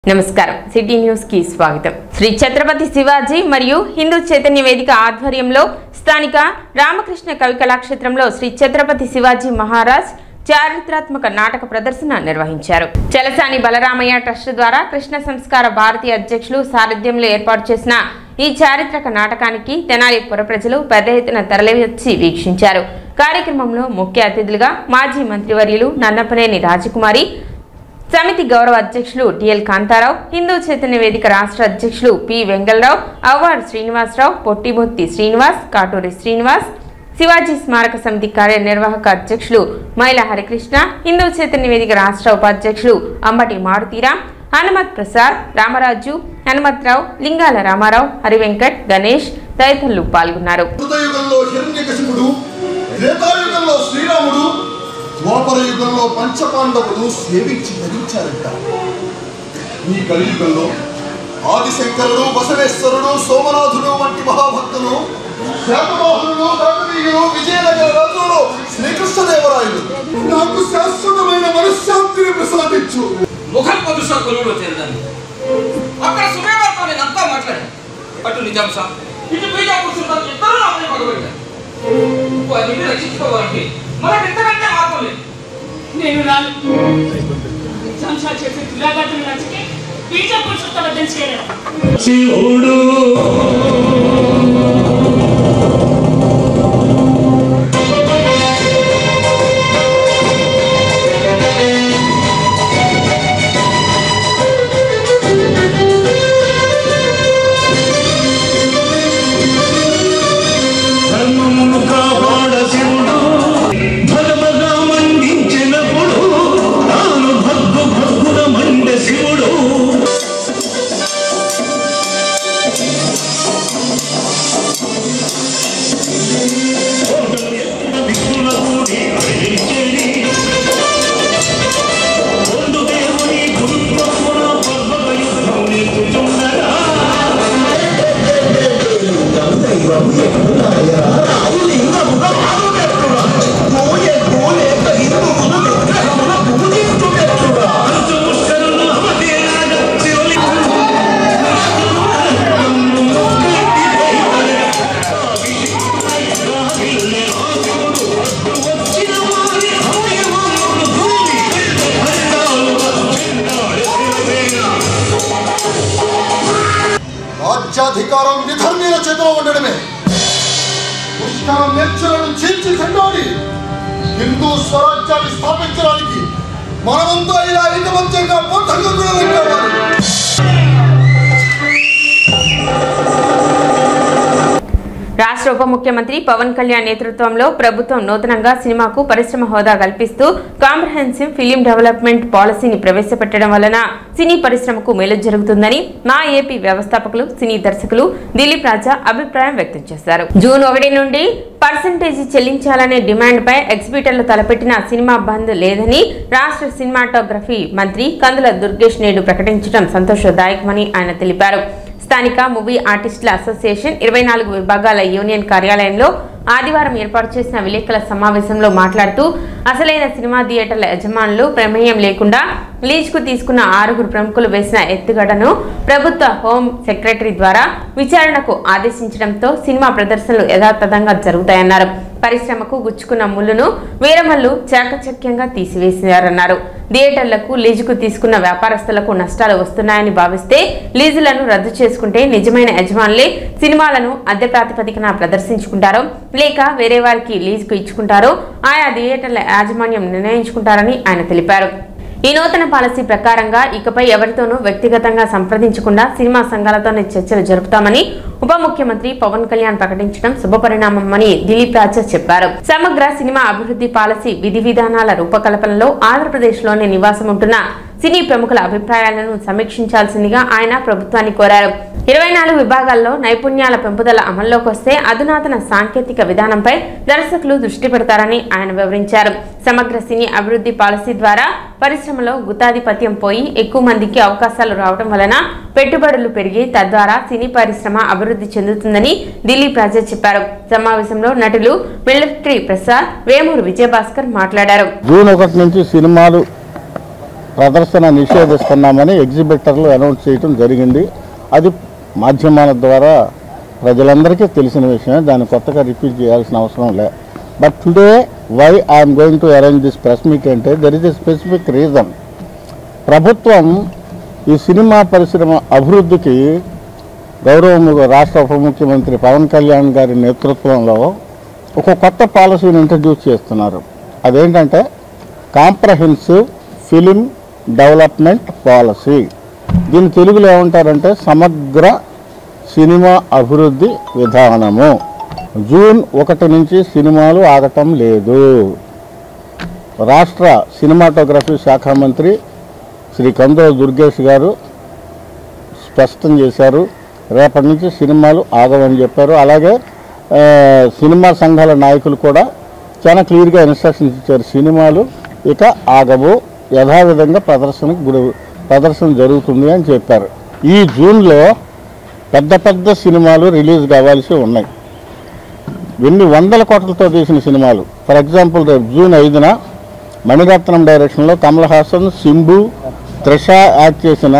నమస్కారం city news కి స్వాగతం। శ్రీ ఛత్రపతి శివాజీ మరియు హిందూ చైతన్య వేదిక ఆధ్వర్యంలో స్థానిక రామకృష్ణ కవి కళాక్షేత్రంలో శ్రీ ఛత్రపతి శివాజీ మహారాజ్ చారిత్రాత్మక నాటక ప్రదర్శన నిర్వహించారు। చలసాని బలరామయ్య ట్రస్ట్ ద్వారా కృష్ణ సంస్కార భారతి అధ్యక్షులు సారథ్యంలో ఏర్పాటు చేసిన ఈ చారిత్రక నాటకానికి తెనాలి పుర ప్రజలు పెద్ద ఎత్తున తరలివచ్చి వీక్షించారు। కార్యక్రమంలో ముఖ్య అతిథులుగా మాజీ మంత్రివర్యులు నన్నపనేని రాజకుమారి, సమితి గౌరవ అధ్యక్షులు టిఎల్ కాంతారావు, హిందూ చైతన్య వేదిక రాష్ట్ర అధ్యక్షులు పి వెంగళరావు, అవ్వార్ శ్రీనివాసరావు, పొట్టిమూర్తి శ్రీనివాస్, కాటూరి శ్రీనివాస్, శివాజీ స్మారక సమితి కార్యనిర్వాహక అధ్యక్షులు మైల హరికృష్ణ, హిందూ చైతన్య వేదిక రాష్ట్ర ఉపాధ్యక్షులు అంబటి మారుతీరామ్, హనుమత్ ప్రసాద్, రామరాజు, హనుమత్రావు, లింగాల రామారావు, హరివెంకట్, గణేష్ తదితరులు పాల్గొన్నారు। ద్వాపరయుగంలో పంచపాండవులు సేవించి ధరించారంట। ఈ కలియుగంలో ఆదిశంకరుడు, బసవేశ్వరుడు, సోమనాథుడు వంటి మహాభక్తులు, శాతవాహనులు, కాకతీయులు, విజయనగర రాజులు, శ్రీకృష్ణదేవరాయలు నాకు శాశ్వతమైన మనశ్శాంతిని ప్రసాదించు। ముఖం పదుష కొలువులో చేరదాన్ని అక్కడ సుమేవార్త నేను అంతా మాట్లాడాను। అటు నిజాం షా, ఇటు బీజాపూర్ సుల్తాన్ ఇద్దరు నాపై పగబెట్టారు। వారిని రక్షించుకోవాలంటే మనకి ఇంతకంటే మార్గం లేదు। నేను రాను। నిజాం షా చేసే దురాఘాతం నచ్చితే బీజాపూర్ సుల్తాన్ వద్దని చేరాను। శివుడు రాజ్యాధికారం విధర్మీల చేతిలో ఉండడమే పుష్కరం నేర్చులను చీల్చి చెండాడి హిందూ స్వరాజ్యాన్ని స్థాపించడానికి మనమంతా ఇలా ఐకమత్యంగా పోరాడాలి। రాష్ట్ర ఉప ముఖ్యమంత్రి పవన్ కళ్యాణ్ నేతృత్వంలో ప్రభుత్వం నూతనంగా సినిమాకు పరిశ్రమ హోదా కల్పిస్తూ కాంప్రహెన్సివ్ ఫిలిం డెవలప్మెంట్ పాలసీని ప్రవేశపెట్టడం వలన సినీ పరిశ్రమకు మేలు జరుగుతుందని మా ఏపీ వ్యవస్థాపకులు, సినీ దర్శకులు దిలీప్ రాజా అభిప్రాయం వ్యక్తం చేశారు। జూన్ 1 నుండి పర్సెంటేజీ చెల్లించాలనే డిమాండ్ పై ఎగ్జిబిటర్లు తలపెట్టిన సినిమా బంద్ లేదని రాష్ట్ర సినిమాటోగ్రఫీ మంత్రి కందుల దుర్గేష్ నేడు ప్రకటించడం సంతోషదాయకమని ఆయన తెలిపారు। స్థానిక మూవీ ఆర్టిస్టుల అసోసియేషన్ 24 విభాగాల యూనియన్ కార్యాలయంలో ఆదివారం ఏర్పాటు చేసిన విలేకరుల సమావేశంలో మాట్లాడుతూ అసలైన సినిమా థియేటర్ల యజమానులు ప్రమేయం లేకుండా లీజుకు తీసుకున్న 6 ప్రముఖులు వేసిన ఎత్తుగడను ప్రభుత్వ హోం సెక్రటరీ ద్వారా విచారణకు ఆదేశించడంతో సినిమా ప్రదర్శనలు యథాతథంగా జరుగుతాయన్నారు। పరిశ్రమకు గుచ్చుకున్న ముళ్లును వీరమల్లు చాకచక్యంగా తీసివేశారన్నారు। థియేటర్లకు లీజుకు తీసుకున్న వ్యాపారస్తులకు నష్టాలు వస్తున్నాయని భావిస్తే లీజులను రద్దు చేసుకుంటే నిజమైన యజమానులే సినిమాలను అద్దె ప్రాతిపదికన ప్రదర్శించుకుంటారో లేక వేరే వారికి లీజుకు ఇచ్చుకుంటారో ఆయా థియేటర్ల యాజమాన్యం నిర్ణయించుకుంటారని ఆయన తెలిపారు। ఈ నూతన పాలసీ ప్రకారంగా ఇకపై ఎవరితోనూ వ్యక్తిగతంగా సంప్రదించకుండా సినిమా సంఘాలతోనే చర్చలు జరుపుతామని ఉప ముఖ్యమంత్రి పవన్ కళ్యాణ్ ప్రకటించడం శుభపరిణామమని దిలీప్ రాజా చెప్పారు। సమగ్ర సినిమా అభివృద్ధి పాలసీ విధి విధానాల రూపకల్పనలో ఆంధ్రప్రదేశ్లోని నివాసం ఉంటున్న సినీ ప్రముఖుల అభిప్రాయాలను సమీక్షించాల్సిందిగా ఆయన ప్రభుత్వాన్ని కోరారు। 24 విభాగాల్లో నైపుణ్యాల పెంపుదల అమల్లోకి వస్తే అధునాతన సాంకేతిక విధానంపై దర్శకులు దృష్టి పెడతారని ఆయన వివరించారు। సమగ్ర సినీ అభివృద్ధి పాలసీ ద్వారా పరిశ్రమలో గుత్తాధిపత్యం పోయి ఎక్కువ మందికి అవకాశాలు రావడం వలన పెట్టుబడులు పెరిగి తద్వారా సినీ పరిశ్రమ అభివృద్ధి చెందుతుందని దిలీప్ రాజా చెప్పారు। సమావేశంలో నటులు మిలిటరీ ప్రసాద్, వేమూరు విజయభాస్కర్ మాట్లాడారు। జూన్ 1 నుంచి సినిమాలు ప్రదర్శన నిషేధిస్తున్నామని ఎగ్జిబిటర్లు అనౌన్స్ చేయడం జరిగింది. అది మాధ్యమాల ద్వారా ప్రజలందరికీ తెలిసిన విషయమే, దాన్ని కొత్తగా రిపీట్ చేయాల్సిన అవసరం లే. But today why I'm going to arrange this press meet అంటే there is a specific reason. ప్రభుత్వం ఈ సినిమా పరిశ్రమ అభివృద్ధికి గౌరవ రాష్ట్ర ఉప ముఖ్యమంత్రి పవన్ కళ్యాణ్ గారి నేతృత్వంలో ఒక కొత్త పాలసీని ఇంట్రడ్యూస్ చేస్తున్నారు. అదేంటంటే కాంప్రహెన్సివ్ ఫిలిం డెవలప్మెంట్ పాలసీ. దీన్ని తెలుగులో ఏమంటారంటే సమగ్ర సినిమా అభివృద్ధి విధానము. జూన్ 1 నుంచి సినిమాలు ఆగటం లేదు. రాష్ట్ర సినిమాటోగ్రఫీ శాఖ మంత్రి శ్రీ కందుల దుర్గేష్ గారు స్పష్టం చేశారు, రేపటి నుంచి సినిమాలు ఆగవని చెప్పారు. అలాగే సినిమా సంఘాల నాయకులు కూడా చాలా క్లియర్గా ఇన్స్ట్రక్షన్స్ ఇచ్చారు, సినిమాలు ఇక ఆగవు, యథావిధంగా ప్రదర్శన జరుగుతుంది అని చెప్పారు. ఈ జూన్లో పెద్ద పెద్ద సినిమాలు రిలీజ్ కావాల్సి ఉన్నాయి. ఎన్ని వందల కోట్లతో తీసిన సినిమాలు. ఫర్ ఎగ్జాంపుల్ రేపు జూన్ 5న మణిరత్నం డైరెక్షన్లో కమల్ హాసన్, సింబు, త్రిష యాక్ట్ చేసిన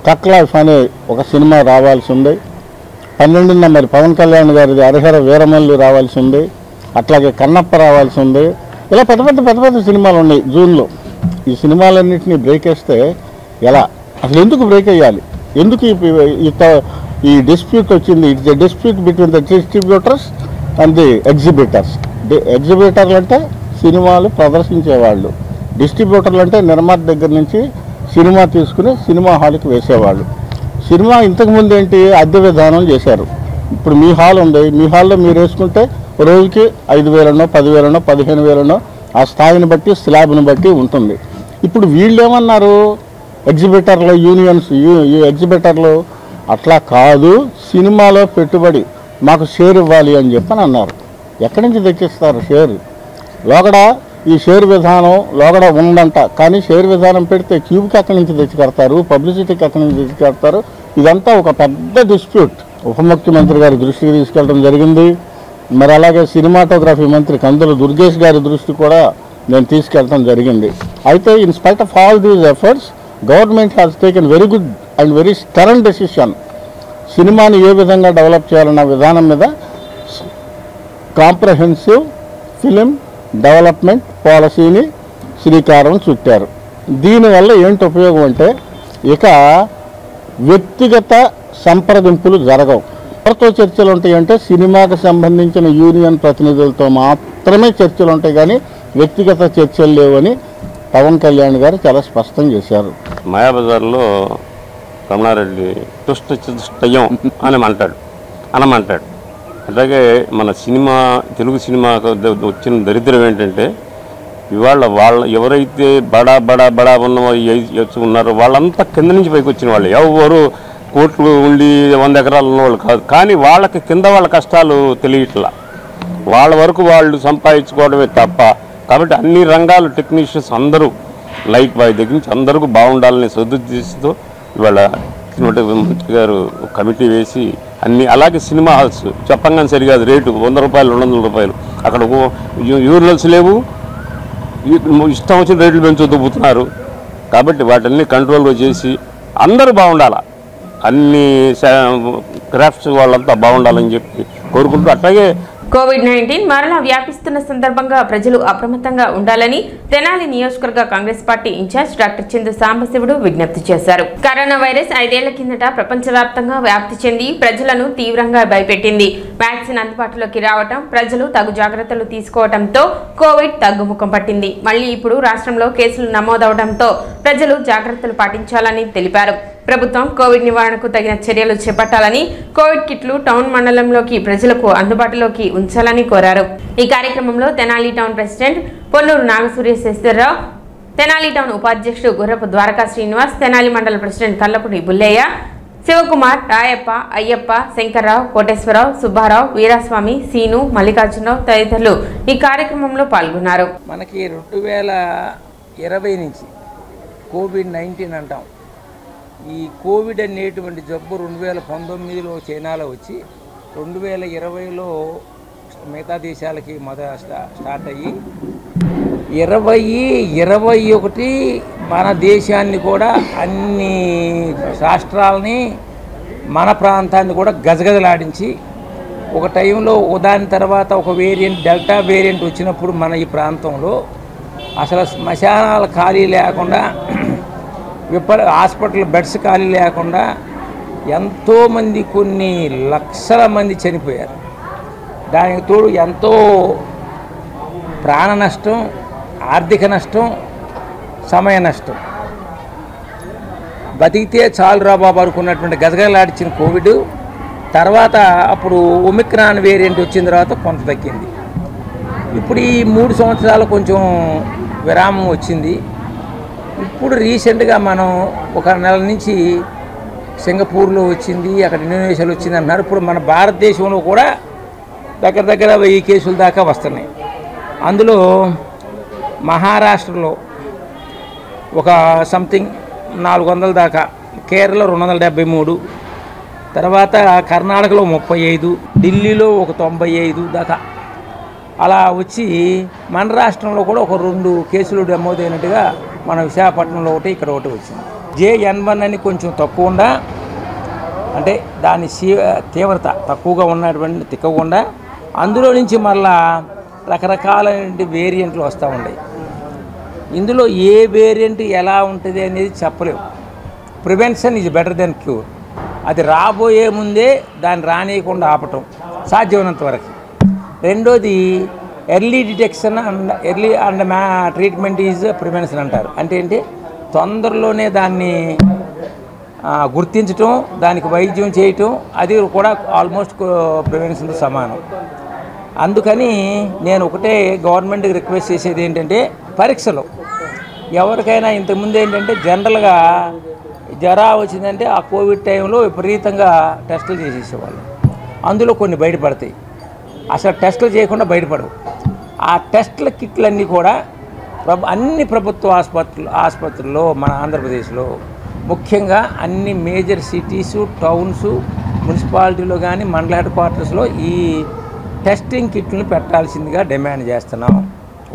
కక్లాఫ్ అనే ఒక సినిమా రావాల్సి ఉంది. 12న మరి పవన్ కళ్యాణ్ గారిది హరిహర వీరమల్లి రావాల్సి ఉంది. అట్లాగే కన్నప్ప రావాల్సి ఉంది. ఇలా పెద్ద పెద్ద సినిమాలు ఉన్నాయి జూన్లో. ఈ సినిమాలన్నింటినీ బ్రేక్ వేస్తే ఎలా? అసలు ఎందుకు బ్రేక్ వేయాలి? ఎందుకు ఈ డిస్ప్యూట్ వచ్చింది? It's a dispute between the distributors and the exhibitors. ఎగ్జిబిటర్లు అంటే సినిమాలు ప్రదర్శించేవాళ్ళు, డిస్ట్రిబ్యూటర్లు అంటే నిర్మాత దగ్గర నుంచి సినిమా తీసుకుని సినిమా హాల్కి వేసేవాళ్ళు. సినిమా ఇంతకుముందు ఏంటి, అద్దె విధానం చేశారు. ఇప్పుడు మీ హాల్ ఉంది, మీ హాల్లో మీరు వేసుకుంటే రోజుకి 5,000నో 10,000నో 15,000నో ఆ స్థాయిని బట్టి స్లాబ్ని బట్టి ఉంటుంది. ఇప్పుడు వీళ్ళు ఏమన్నారు, ఎగ్జిబిటర్లు యూనియన్స్ ఎగ్జిబిటర్లు అట్లా కాదు, సినిమాలో పెట్టుబడి మాకు షేర్ ఇవ్వాలి అని చెప్పని అన్నారు. ఎక్కడి నుంచి తెచ్చిస్తారు షేర్? లోగడ ఈ షేర్ విధానం లోగడ ఉందంట, కానీ షేర్ విధానం పెడితే క్యూబ్కి ఎక్కడి నుంచి తెచ్చి కడతారు, పబ్లిసిటీకి ఎక్కడి నుంచి తెచ్చి కడతారు? ఇదంతా ఒక పెద్ద డిస్ప్యూట్. ఉప ముఖ్యమంత్రి గారి దృష్టికి తీసుకెళ్ళడం జరిగింది. మరి అలాగే సినిమాటోగ్రఫీ మంత్రి కందుల దుర్గేష్ గారి దృష్టి కూడా నేను తీసుకెళ్ళడం జరిగింది. అయితే in spite of all these efforts government has taken very good and very stern decision. సినిమాని ఏ విధంగా డెవలప్ చేయాలన్న విధానం మీద కాంప్రహెన్సివ్ ఫిలిం డెవలప్మెంట్ పాలసీని శ్రీకారం చుట్టారు. దీనివల్ల ఏంటి ఉపయోగం అంటే ఇక వ్యక్తిగత సంప్రదింపులు జరగవు. ఎవరితో చర్చలు ఉంటాయంటే సినిమాకు సంబంధించిన యూనియన్ ప్రతినిధులతో మాత్రమే చర్చలు ఉంటాయి, కానీ వ్యక్తిగత చర్చలు లేవని పవన్ కళ్యాణ్ గారు చాలా స్పష్టం చేశారు. మాయాబజార్లో రమణారెడ్డి తుష్టయం అనమంటాడు. అలాగే మన సినిమా తెలుగు సినిమాకు వచ్చిన దరిద్రం ఏంటంటే ఇవాళ ఎవరైతే బడా ఉన్నారో వాళ్ళంతా కింద నుంచి పైకి వచ్చిన వాళ్ళు, ఎవరు కోట్లు ఉండి 100 ఎకరాలు ఉన్నవాళ్ళు కాదు. కానీ వాళ్ళకి కింద వాళ్ళ కష్టాలు తెలియట్లా, వాళ్ళ వరకు వాళ్ళు సంపాదించుకోవడమే తప్ప. కాబట్టి అన్ని రంగాల టెక్నీషియన్స్ అందరూ లైట్ బాయ్ దగ్గర నుంచి అందరికీ బాగుండాలని సదుద్దేశంతో ఇవాళ మంత్రి గారు కమిటీ వేసి అన్ని, అలాగే సినిమా హాల్స్ చెప్పంగానే సరికాదు, రేటు 100 రూపాయలు 200 రూపాయలు. అక్కడ యూరినల్స్ లేవు, ఇష్టం వచ్చిన రేట్లు పెంచు దొబ్బుతున్నారు. కాబట్టి వాటిని కంట్రోల్గా చేసి అందరూ బాగుండాలా, అన్ని క్రాఫ్ట్స్ వాళ్ళంతా బాగుండాలని చెప్పి కోరుకుంటూ, అట్లాగే కోవిడ్-19 మరలా వ్యాపిస్తున్న సందర్భంగా ప్రజలు అప్రమత్తంగా ఉండాలని తెనాలి నియోజకవర్గ కాంగ్రెస్ పార్టీ ఇన్ఛార్జ్ డాక్టర్ చిందు సాంబశివుడు విజ్ఞప్తి చేశారు. కరోనా వైరస్ 5 ఏళ్ల కిందట ప్రపంచవ్యాప్తంగా వ్యాప్తి చెంది ప్రజలను తీవ్రంగా భయపెట్టింది. వ్యాక్సిన్ అందుబాటులోకి రావటం, ప్రజలు తగు జాగ్రత్తలు తీసుకోవడంతో కోవిడ్ తగ్గుముఖం పట్టింది. మళ్లీ ఇప్పుడు రాష్ట్రంలో కేసులు నమోదవడంతో ప్రజలు జాగ్రత్తలు పాటించాలని తెలిపారు. ప్రభుత్వం కోవిడ్ నివారణకు తగిన చర్యలు చేపట్టాలని, కోవిడ్ కిట్లు టౌన్ మండలంలోకి ప్రజలకు అందుబాటులోకి ఉంచాలని కోరారు. ఈ కార్యక్రమంలో Tenali town president Ponnuru Nagasurya Sesha Rao, Tenali town ఉపాధ్యక్షుడు గుర్రపు ద్వారకా శ్రీనివాస్, తెనాలి మండల ప్రెసిడెంట్ కల్లపుడి బుల్లయ్య, శివకుమార్, రాయప్ప, అయ్యప్ప, శంకర్రావు, కోటేశ్వరరావు, సుబ్బారావు, వీరాస్వామి, సీను, మల్లికార్జునరావు తదితరులు ఈ కార్యక్రమంలో పాల్గొన్నారు. మనకి 2020 నుంచి కోవిడ్-19 అంటాం. ఈ కోవిడ్ అనేటువంటి జబ్బు 2019లో చైనాలో వచ్చి 2020లో మిగతా దేశాలకి స్టార్ట్ అయ్యి 2021 మన దేశాన్ని కూడా అన్ని రాష్ట్రాలని మన ప్రాంతాన్ని కూడా గజగజలాడించి ఒక టైంలో దాని తర్వాత ఒక వేరియంట్ డెల్టా వేరియంట్ వచ్చినప్పుడు మన ఈ ప్రాంతంలో అసలు శ్మశానాలు ఖాళీ లేకుండా హాస్పిటల్ బెడ్స్ ఖాళీ లేకుండా ఎంతోమంది కొన్ని లక్షల మంది చనిపోయారు. దానికి తోడు ఎంతో ప్రాణ నష్టం, ఆర్థిక నష్టం, సమయ నష్టం. బతికితే చాలు రా బాబు అనుకున్నటువంటి గజగజలాడిచ్చిన కోవిడ్ తర్వాత అప్పుడు ఒమిక్రాన్ వేరియంట్ వచ్చిన తర్వాత కొంత తగ్గింది. ఇప్పుడు ఈ 3 సంవత్సరాలు కొంచెం విరామం వచ్చింది. ఇప్పుడు రీసెంట్గా మనం ఒక నెల నుంచి సింగపూర్లో వచ్చింది, అక్కడ ఇండోనేషియాలో వచ్చింది అన్నారు. ఇప్పుడు మన భారతదేశంలో కూడా దగ్గర 1000 కేసుల దాకా వస్తున్నాయి. అందులో మహారాష్ట్రలో ఒక సంథింగ్ 400 దాకా, కేరళలో 273, తర్వాత కర్ణాటకలో 35, ఢిల్లీలో ఒక 95 దాకా అలా వచ్చి మన రాష్ట్రంలో కూడా ఒక 2 కేసులు నమోదైనట్టుగా మన విశాఖపట్నంలో ఒకటి, ఇక్కడ ఒకటి వచ్చింది. JN1 అని కొంచెం తక్కువ ఉండా, అంటే దాని తీవ్రత తక్కువగా ఉన్నటువంటి తిక్కకుండా అందులో నుంచి మళ్ళా రకరకాలైన వేరియంట్లు వస్తూ ఉన్నాయి. ఇందులో ఏ వేరియంట్ ఎలా ఉంటుంది అనేది చెప్పలేము. Prevention is better than cure. అది రాబోయే ముందే దాన్ని రానియకుండా ఆపటం సాధ్యమైనంత వరకు. రెండోది early detection and treatment is prevention అంటారు. అంటే ఏంటి, తొందరలోనే దాన్ని గుర్తించటం, దానికి వైద్యం చేయటం, అది కూడా ఆల్మోస్ట్ ప్రివెన్షన్తో సమానం. అందుకని నేను ఒకటే గవర్నమెంట్కి రిక్వెస్ట్ చేసేది ఏంటంటే, పరీక్షలు ఎవరికైనా ఇంతకుముందు ఏంటంటే జనరల్గా జ్వరం వచ్చిందంటే ఆ కోవిడ్ టైంలో విపరీతంగా టెస్టులు చేసేసేవాళ్ళు. అందులో కొన్ని బయటపడతాయి, అసలు టెస్టులు చేయకుండా బయటపడవు. ఆ టెస్టుల కిట్లన్నీ కూడా అన్ని ప్రభుత్వ ఆసుపత్రుల్లో మన ఆంధ్రప్రదేశ్లో ముఖ్యంగా అన్ని మేజర్ సిటీసు, టౌన్స్, మున్సిపాలిటీలో కానీ మండల హెడ్ క్వార్టర్స్లో ఈ టెస్టింగ్ కిట్లను పెట్టాల్సిందిగా డిమాండ్ చేస్తున్నాం.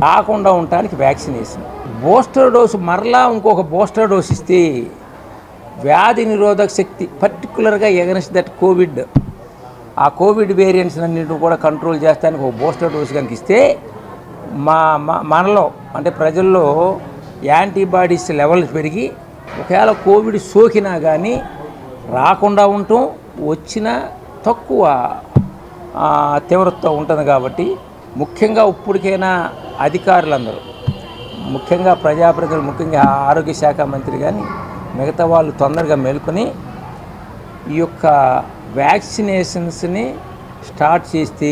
రాకుండా ఉండటానికి వ్యాక్సినేషన్, బూస్టర్ డోసు, మరలా ఇంకొక బూస్టర్ డోస్ ఇస్తే వ్యాధి నిరోధక శక్తి పర్టికులర్గా ఎగనెస్ట్ దట్ కోవిడ్, ఆ కోవిడ్ వేరియంట్స్ అన్నింటిని కూడా కంట్రోల్ చేస్తానికి ఒక బూస్టర్ డోస్ కనుక ఇస్తే మనలో అంటే ప్రజల్లో యాంటీబాడీస్ లెవెల్స్ పెరిగి ఒకవేళ కోవిడ్ సోకినా కానీ రాకుండా ఉండటం, వచ్చినా తక్కువ తీవ్రత ఉంటుంది. కాబట్టి ముఖ్యంగా ఇప్పటికైనా అధికారులందరూ, ముఖ్యంగా ప్రజాప్రతినిధులు, ముఖ్యంగా ఆరోగ్య శాఖ మంత్రి కానీ మిగతా వాళ్ళు తొందరగా మేల్కొని ఈ యొక్క వ్యాక్సినేషన్స్ని స్టార్ట్ చేస్తే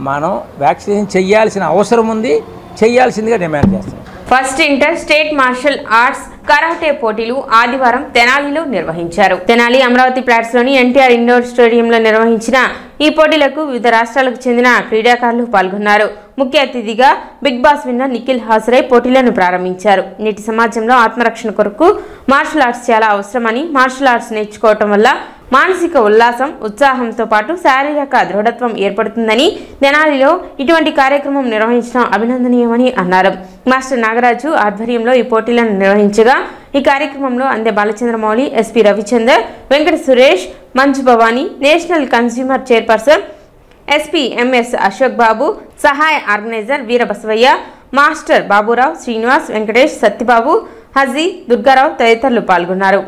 మనం వ్యాక్సినేషన్ చేయాల్సిన అవసరం ఉంది, చేయాల్సిందిగా డిమాండ్ చేస్తున్నాం. First inter state martial arts karate పోటీలు ఆదివారం తెనాలిలో నిర్వహించారు. తెనాలి అమరావతి ప్లాట్స్ లోని ఎన్టీఆర్ ఇండోర్ స్టేడియంలో నిర్వహించిన ఈ పోటీలకు వివిధ రాష్ట్రాలకు చెందిన క్రీడాకారులు పాల్గొన్నారు. ముఖ్య అతిథిగా బిగ్ బాస్ విన్నర్ నిఖిల్ హాజరై పోటీలను ప్రారంభించారు. నేటి సమాజంలో ఆత్మరక్షణ కొరకు మార్షల్ ఆర్ట్స్ చాలా అవసరమని, మార్షల్ ఆర్ట్స్ నేర్చుకోవటం వల్ల మానసిక ఉల్లాసం, ఉత్సాహంతో పాటు శారీరక దృఢత్వం ఏర్పడుతుందని, తెనాలిలో ఇటువంటి కార్యక్రమం నిర్వహించడం అభినందనీయమని అన్నారు. మాస్టర్ నాగరాజు ఆధ్వర్యంలో ఈ పోటీలను నిర్వహించగా ఈ కార్యక్రమంలో అందే Balachandramouli, SP Ravichander, Venkata Suresh, Manju Bhavani, national consumer chairperson SP MS Ashok Babu, సహాయ ఆర్గనైజర్ వీరబసవయ్య, మాస్టర్ బాబురావు, శ్రీనివాస్, వెంకటేష్, సత్యబాబు, హజీ, దుర్గారావు తదితరులు పాల్గొన్నారు.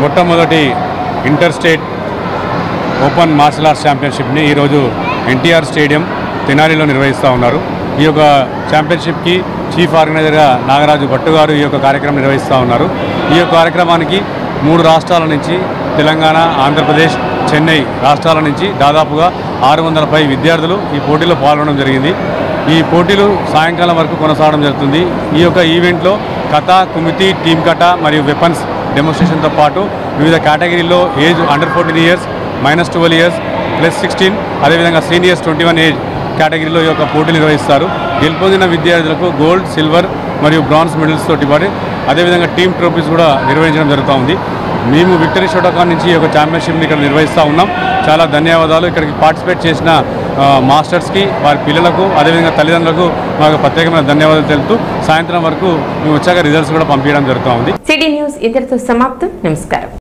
మొట్టమొదటి inter state open martial arts ఛాంపియన్షిప్ని ఈరోజు ఎన్టీఆర్ స్టేడియం తెనాలిలో నిర్వహిస్తూ ఉన్నారు. ఈ యొక్క ఛాంపియన్షిప్కి చీఫ్ ఆర్గనైజర్గా నాగరాజు భట్టు గారు ఈ యొక్క కార్యక్రమం నిర్వహిస్తూ ఉన్నారు. ఈ యొక్క కార్యక్రమానికి 3 రాష్ట్రాల నుంచి, తెలంగాణ, ఆంధ్రప్రదేశ్, చెన్నై రాష్ట్రాల నుంచి దాదాపుగా 600 పై విద్యార్థులు ఈ పోటీలో పాల్గొనడం జరిగింది. ఈ పోటీలు సాయంకాలం వరకు కొనసాగడం జరుగుతుంది. ఈ యొక్క ఈవెంట్లో కథ, కుమితి, టీమ్ కథ మరియు వెపన్స్ డెమోన్స్ట్రేషన్తో పాటు వివిధ కేటగిరీల్లో ఏజ్ అండర్ 14 ఇయర్స్, -12 ఇయర్స్, +16, అదేవిధంగా సీనియర్స్ 21 ఏజ్ కేటగిరీలో ఈ యొక్క పోటీలు నిర్వహిస్తారు. గెలుపొందిన విద్యార్థులకు గోల్డ్, సిల్వర్ మరియు బ్రాంజ్ మెడల్స్ తోటి పాటు అదేవిధంగా టీమ్ ట్రోఫీస్ కూడా నిర్వహించడం జరుగుతూ ఉంది. మేము విక్టరీ షోటోకాన్ నుంచి ఈ యొక్క ఛాంపియన్షిప్ని ఇక్కడ నిర్వహిస్తూ ఉన్నాం. చాలా ధన్యవాదాలు. ఇక్కడికి పార్టిసిపేట్ చేసిన మాస్టర్స్కి, వారి పిల్లలకు, అదేవిధంగా తల్లిదండ్రులకు మాకు ప్రత్యేకమైన ధన్యవాదాలు తెలుపుతూ సాయంత్రం వరకు మేము వచ్చాక రిజల్ట్స్ కూడా పంపించడం జరుగుతూ ఉంది. సిటీ న్యూస్ ఇంతటితో సమాప్తం. నమస్కారం.